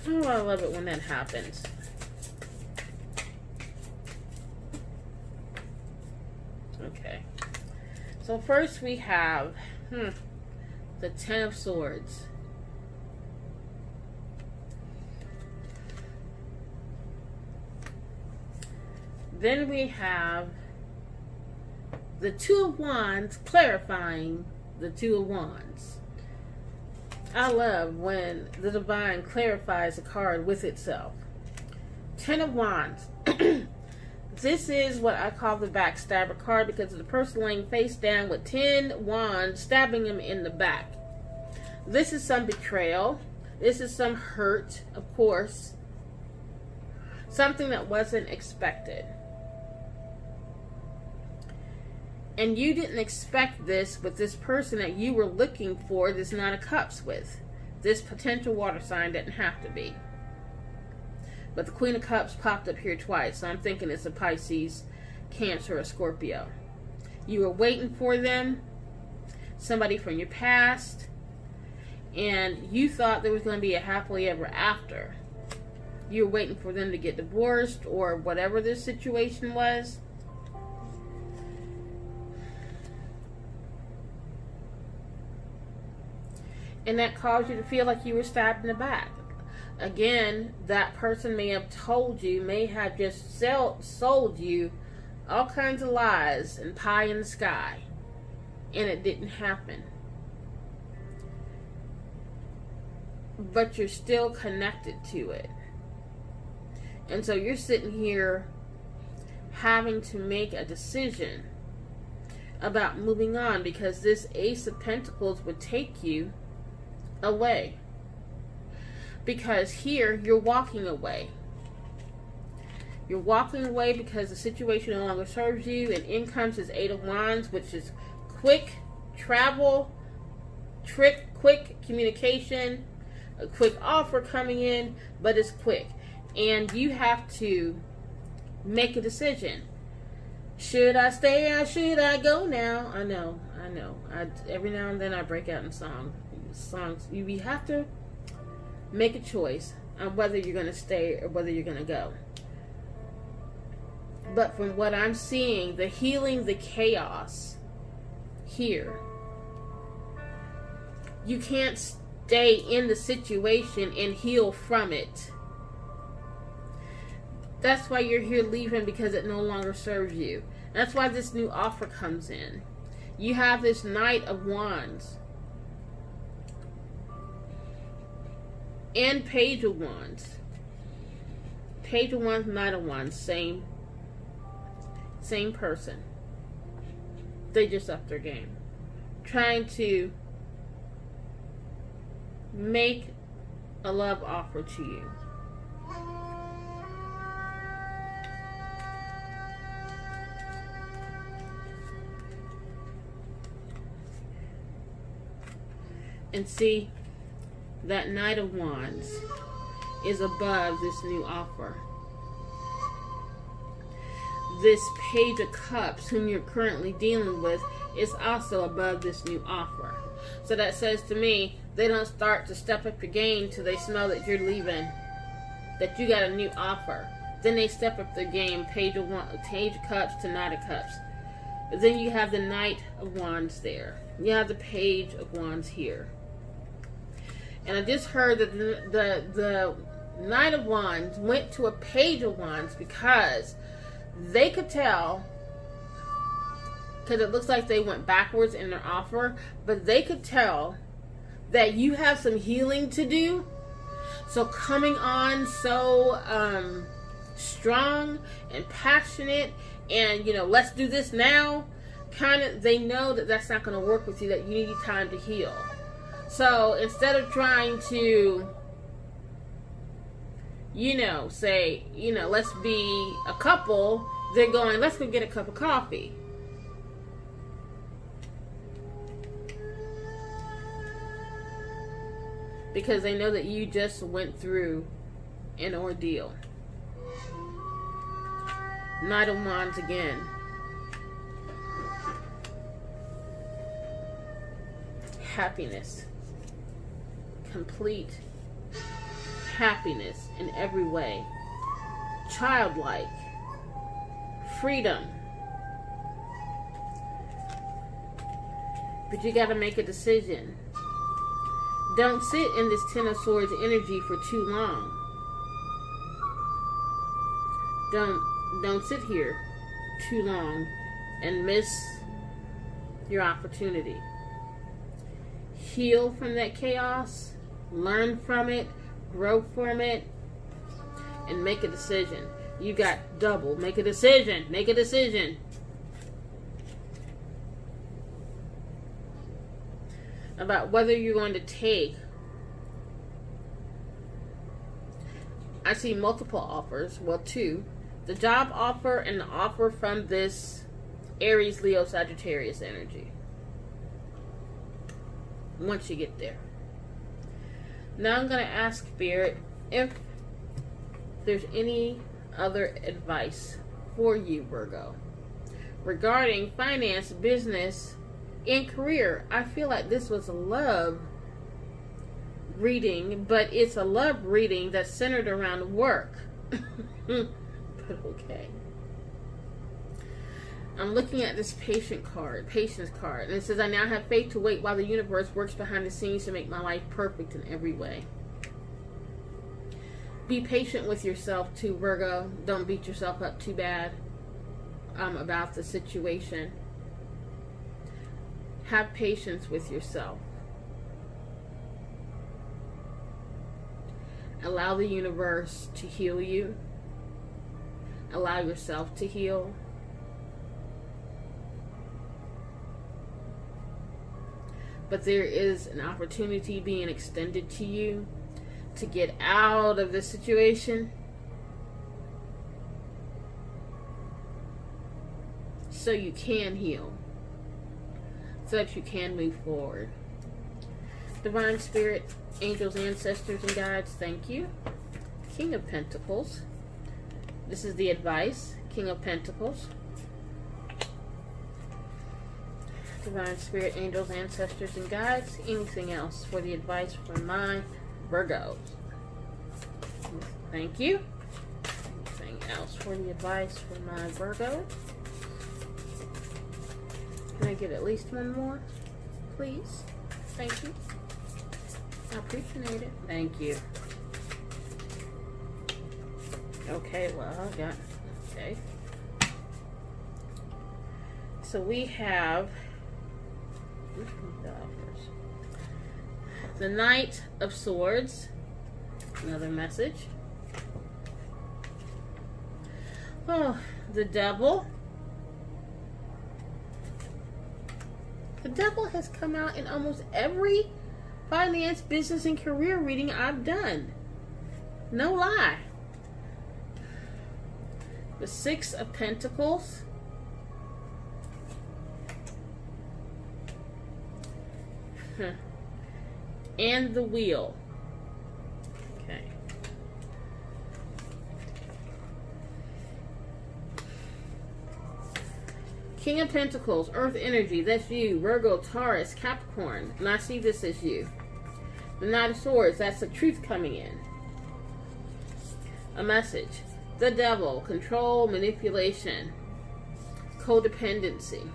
Oh, I love it when that happens. Okay. So first we have the Ten of Swords. Then we have the Two of Wands clarifying the Two of Wands. I love when the divine clarifies a card with itself. Ten of Wands. This is what I call the backstabber card because of the person laying face down with 10 wands stabbing him in the back. This is some betrayal. This is some hurt, of course. Something that wasn't expected. And you didn't expect this with this person that you were looking for this Nine of Cups with. This potential water sign didn't have to be. But the Queen of Cups popped up here twice, so I'm thinking it's a Pisces, Cancer, or Scorpio. You were waiting for them, somebody from your past, and you thought there was going to be a happily ever after. You were waiting for them to get divorced or whatever their situation was. And that caused you to feel like you were stabbed in the back. Again, that person may have told you, may have just sold you all kinds of lies and pie in the sky. And it didn't happen. But you're still connected to it. And so you're sitting here having to make a decision about moving on because this Ace of Pentacles would take you away. Because here, you're walking away. You're walking away because the situation no longer serves you. And in comes this Eight of Wands, which is quick travel, quick communication, a quick offer coming in, but it's quick. And you have to make a decision. Should I stay or should I go now? I know. Every now and then I break out in songs. You have to make a choice on whether you're going to stay or whether you're going to go. But from what I'm seeing, the healing, the chaos here, you can't stay in the situation and heal from it. That's why you're here leaving, because it no longer serves you. That's why this new offer comes in. You have this Knight of Wands and Page of Wands. Page of Wands, Knight of Wands, same person. They just upped their game. Trying to make a love offer to you. And see, that Knight of Wands is above this new offer. This Page of Cups, whom you're currently dealing with, is also above this new offer. So that says to me, they don't start to step up your game till they smell that you're leaving, that you got a new offer. Then they step up their game, Page of Cups to Knight of Cups. But then you have the Knight of Wands there. You have the Page of Wands here. And I just heard that the Knight of Wands went to a Page of Wands because they could tell, because it looks like they went backwards in their offer, but they could tell that you have some healing to do. So coming on so strong and passionate and, let's do this now, kind of, they know that that's not going to work with you, that you need time to heal. So instead of trying to, say, let's be a couple, they're going, let's go get a cup of coffee. Because they know that you just went through an ordeal. Knight of Wands again. Happiness. Complete happiness in every way. Childlike. Freedom. But you got to make a decision. Don't sit in this Ten of Swords energy for too long. Don't sit here too long and miss your opportunity. Heal from that chaos, learn from it, grow from it, and make a decision. You got double. Make a decision. Make a decision. About whether you're going to take. I see multiple offers. Well, two. The job offer and the offer from this Aries, Leo, Sagittarius energy. Once you get there. Now I'm going to ask Spirit if there's any other advice for you, Virgo, regarding finance, business, and career. I feel like this was a love reading, but it's a love reading that's centered around work. But okay. I'm looking at this patience card, and it says, I now have faith to wait while the universe works behind the scenes to make my life perfect in every way. Be patient with yourself too, Virgo. Don't beat yourself up too bad about the situation. Have patience with yourself. Allow the universe to heal you. Allow yourself to heal. But there is an opportunity being extended to you to get out of this situation so you can heal, so that you can move forward. Divine Spirit, angels, ancestors, and guides, thank you. King of Pentacles. This is the advice. King of Pentacles. Divine Spirit, angels, ancestors, and guides. Anything else for the advice from my Virgos? Thank you. Anything else for the advice from my Virgo? Can I get at least one more, please? Thank you. I appreciate it. Thank you. Okay, well, I got... Okay. So we have... the Knight of Swords. Another message. Oh, the Devil. The Devil has come out in almost every finance, business, and career reading I've done. No lie. The Six of Pentacles. And the Wheel. Okay. King of Pentacles, Earth energy, that's you. Virgo, Taurus, Capricorn, and I see this as you. The Knight of Swords, that's the truth coming in. A message. The Devil, control, manipulation, codependency.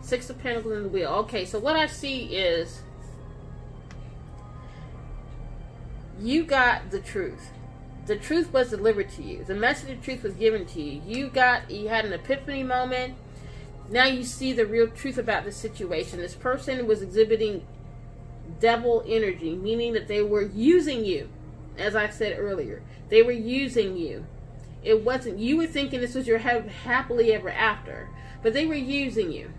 Six of Pentacles in the Wheel. Okay, so what I see is you got the truth. The truth was delivered to you. The message of truth was given to you. You had an epiphany moment. Now you see the real truth about the situation. This person was exhibiting devil energy, meaning that they were using you. As I said earlier, they were using you. It wasn't, you were thinking this was your happily ever after, but they were using you.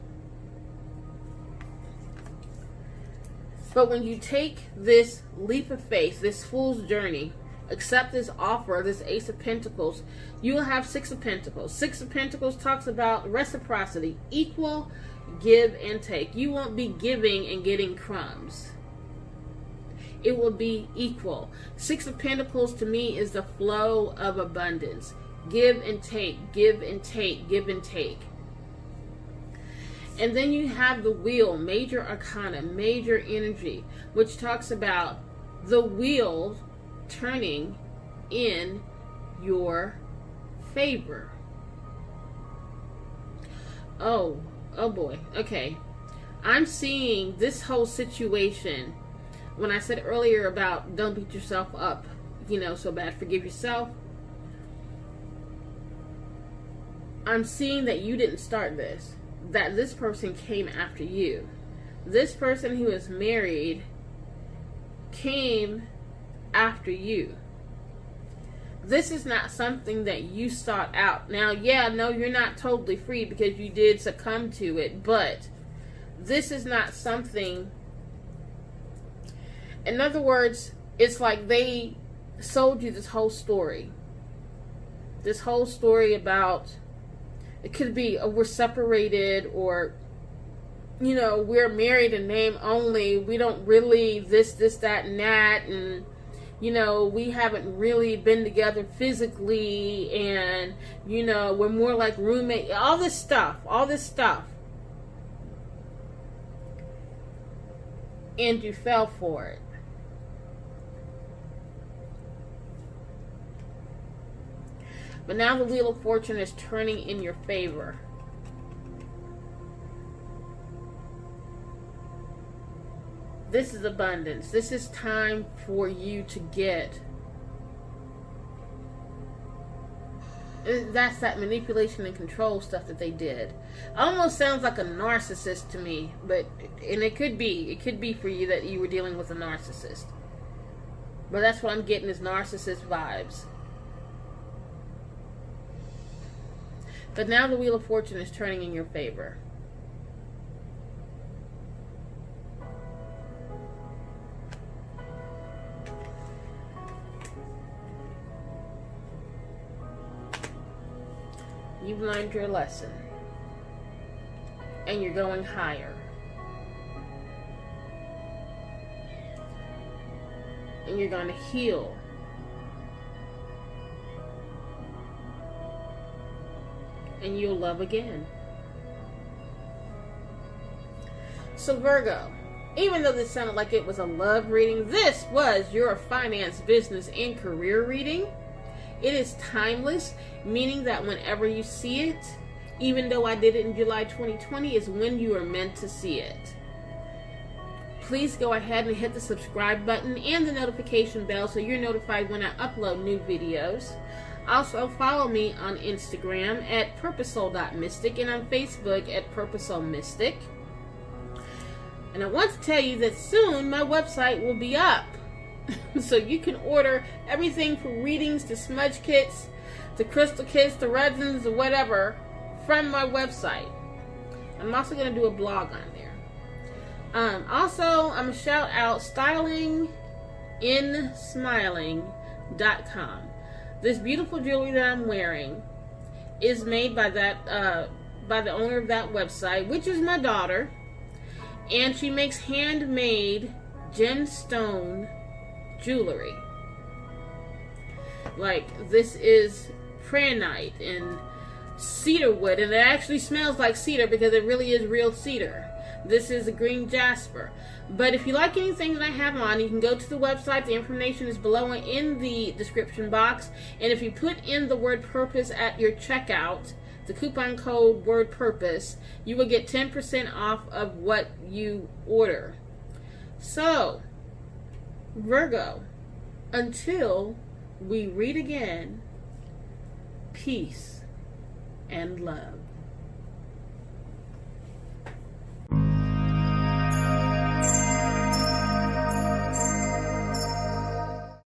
But when you take this leap of faith, this fool's journey, accept this offer, this Ace of Pentacles, you will have Six of Pentacles. Six of Pentacles talks about reciprocity, equal give and take. You won't be giving and getting crumbs. It will be equal. Six of Pentacles to me is the flow of abundance. Give and take, give and take, give and take. And then you have the Wheel, major arcana, major energy, which talks about the wheel turning in your favor. Oh boy. Okay. I'm seeing this whole situation. When I said earlier about don't beat yourself up, so bad, forgive yourself. I'm seeing that you didn't start this. That this person came after you. This person who is married came after you. This is not something that you sought out. Now, no, you're not totally free because you did succumb to it, but this is not something. In other words, it's like they sold you this whole story. This whole story about, it could be we're separated, or we're married in name only. We don't really this, that, and that, and we haven't really been together physically, and we're more like roommate. All this stuff. And you fell for it. But now the Wheel of Fortune is turning in your favor. This is abundance. This is time for you to get. That's that manipulation and control stuff that they did. Almost sounds like a narcissist to me, and it could be. It could be for you that you were dealing with a narcissist. But that's what I'm getting, is narcissist vibes. But now the Wheel of Fortune is turning in your favor. You've learned your lesson. And you're going higher. And you're going to heal. And you'll love again. So Virgo, even though this sounded like it was a love reading, this was your finance, business, and career reading. It is timeless, meaning that whenever you see it, even though I did it in July 2020, is when you are meant to see it. Please go ahead and hit the subscribe button and the notification bell so you're notified when I upload new videos. Also, follow me on Instagram at PurposeSoul.mystic and on Facebook at PurposeSoulMystic. And I want to tell you that soon my website will be up. So you can order everything from readings to smudge kits, to crystal kits, to resins, or whatever from my website. I'm also going to do a blog on there. Also, I'm going to shout out stylinginsmiling.com. This beautiful jewelry that I'm wearing is made by the owner of that website, which is my daughter, and she makes handmade gemstone jewelry. Like, this is prehnite and cedar wood, and it actually smells like cedar because it really is real cedar. This is a green jasper. But if you like anything that I have on, you can go to the website. The information is below in the description box. And if you put in the word purpose at your checkout, the coupon code word purpose, you will get 10% off of what you order. So, Virgo, until we read again, peace and love.